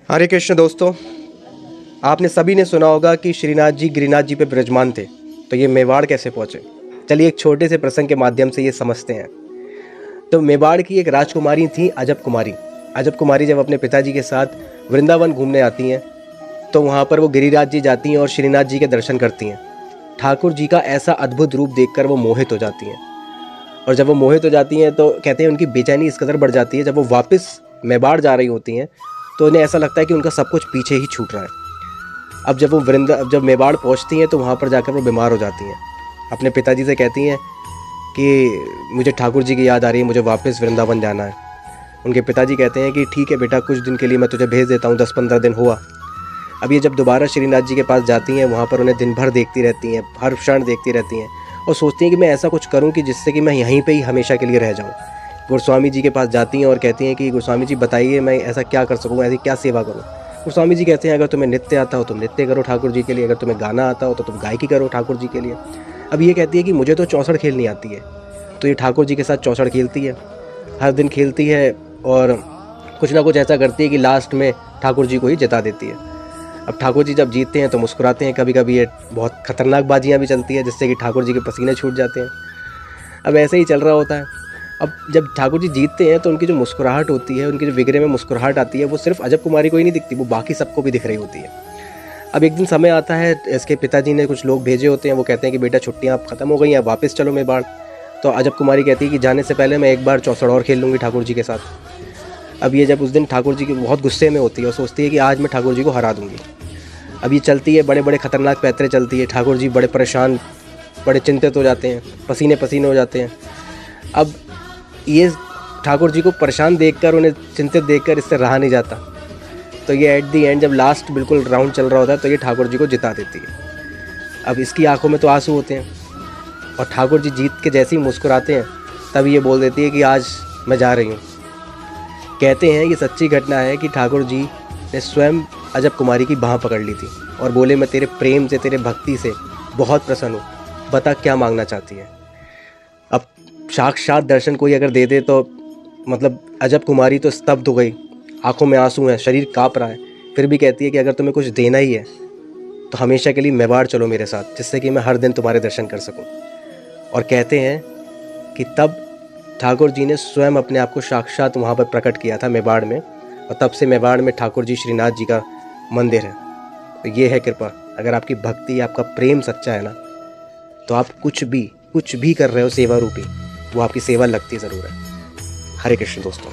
हरे कृष्ण दोस्तों, आपने सभी ने सुना होगा कि श्रीनाथ जी गिरिनाथ जी पे विराजमान थे। तो ये मेवाड़ कैसे पहुँचे? चलिए एक छोटे से प्रसंग के माध्यम से ये समझते हैं। तो मेवाड़ की एक राजकुमारी थी अजब कुमारी। अजब कुमारी जब अपने पिताजी के साथ वृंदावन घूमने आती हैं तो वहाँ पर वो गिरिराज जी जाती हैं और श्रीनाथ जी के दर्शन करती हैं। ठाकुर जी का ऐसा अद्भुत रूप देखकर वो मोहित हो जाती हैं। और जब वो मोहित हो जाती हैं तो कहते हैं उनकी बेचैनी इस कदर बढ़ जाती है, जब वो वापस मेवाड़ जा रही होती हैं तो उन्हें ऐसा लगता है कि उनका सब कुछ पीछे ही छूट रहा है। जब मेवाड़ पहुंचती हैं तो वहाँ पर जाकर वो बीमार हो जाती हैं। अपने पिताजी से कहती हैं कि मुझे ठाकुर जी की याद आ रही है, मुझे वापस वृंदावन जाना है। उनके पिताजी कहते हैं कि ठीक है बेटा, कुछ दिन के लिए मैं तुझे भेज देता हूँ, 10-15 दिन हुआ। अब ये जब दोबारा श्रीनाथ जी के पास जाती हैं, वहाँ पर उन्हें दिन भर देखती रहती हैं, हर क्षण देखती रहती हैं और सोचती हैं कि मैं ऐसा कुछ करूँ कि जिससे कि मैं यहीं पर ही हमेशा के लिए रह जाऊँ। गोस्वामी जी के पास जाती हैं और कहती हैं कि गोस्वामी जी बताइए मैं ऐसा क्या कर सकूँ, ऐसी क्या सेवा करूँ। गोस्वामी जी कहते हैं अगर तुम्हें नृत्य आता हो तो नृत्य करो ठाकुर जी के लिए, अगर तुम्हें गाना आता हो तो तुम गायकी करो ठाकुर जी के लिए। अब ये कहती है कि मुझे तो चौसड़ खेलनी आती है, तो ये ठाकुर जी के साथ चौसड़ खेलती है, हर दिन खेलती है और कुछ ना कुछ ऐसा करती है कि लास्ट में ठाकुर जी को ही जिता देती है। अब ठाकुर जी जब जीतते हैं तो मुस्कुराते हैं, कभी कभी ये बहुत खतरनाक बाजियाँ भी चलती हैं जिससे कि ठाकुर जी के पसीने छूट जाते हैं। अब ऐसे ही चल रहा होता है। अब जब ठाकुर जी जीतते हैं तो उनकी जो मुस्कुराहट होती है, उनकी जो विग्रह में मुस्कुराहट आती है, वो सिर्फ अजब कुमारी को ही नहीं दिखती, वो बाकी सबको भी दिख रही होती है। अब एक दिन समय आता है, इसके पिताजी ने कुछ लोग भेजे होते हैं, वो कहते हैं कि बेटा छुट्टियाँ अब ख़त्म हो गई हैं, वापस चलो मेवाड़। तो अजब कुमारी कहती है कि जाने से पहले मैं एक बार चौसड़ और खेल लूँगी ठाकुर जी के साथ। अब ये जब उस दिन ठाकुर जी की बहुत गुस्से में होती है और सोचती है कि आज मैं ठाकुर जी को हरा दूँगी। अब ये चलती है, बड़े बड़े खतरनाक पैतरे चलती है, ठाकुर जी बड़े परेशान, बड़े चिंतित हो जाते हैं, पसीने पसीने हो जाते हैं। अब ये ठाकुर जी को परेशान देखकर, उन्हें चिंतित देखकर इससे रहा नहीं जाता। तो ये एट दी एंड जब लास्ट बिल्कुल राउंड चल रहा होता है तो ये ठाकुर जी को जिता देती है। अब इसकी आंखों में तो आंसू होते हैं और ठाकुर जी जीत के जैसे ही मुस्कुराते हैं तब ये बोल देती है कि आज मैं जा रही हूँ। कहते हैं ये सच्ची घटना है कि ठाकुर जी ने स्वयं अजब कुमारी की बाँह पकड़ ली थी और बोले मैं तेरे प्रेम से, तेरे भक्ति से बहुत प्रसन्न हूँ, बता क्या मांगना चाहती है। अब साक्षात दर्शन कोई अगर दे दे तो मतलब अजब कुमारी तो स्तब्ध हो गई, आंखों में आंसू हैं, शरीर काँप रहा है, फिर भी कहती है कि अगर तुम्हें कुछ देना ही है तो हमेशा के लिए मेवाड़ चलो मेरे साथ, जिससे कि मैं हर दिन तुम्हारे दर्शन कर सकूं। और कहते हैं कि तब ठाकुर जी ने स्वयं अपने आप को साक्षात वहाँ पर प्रकट किया था मेवाड़ में, और तब से मेवाड़ में ठाकुर जी श्रीनाथ जी का मंदिर है। तो ये है कृपा, अगर आपकी भक्ति, आपका प्रेम सच्चा है ना, तो आप कुछ भी कर रहे हो सेवा रूपी, वो आपकी सेवा लगती ज़रूर है। हरे कृष्ण दोस्तों।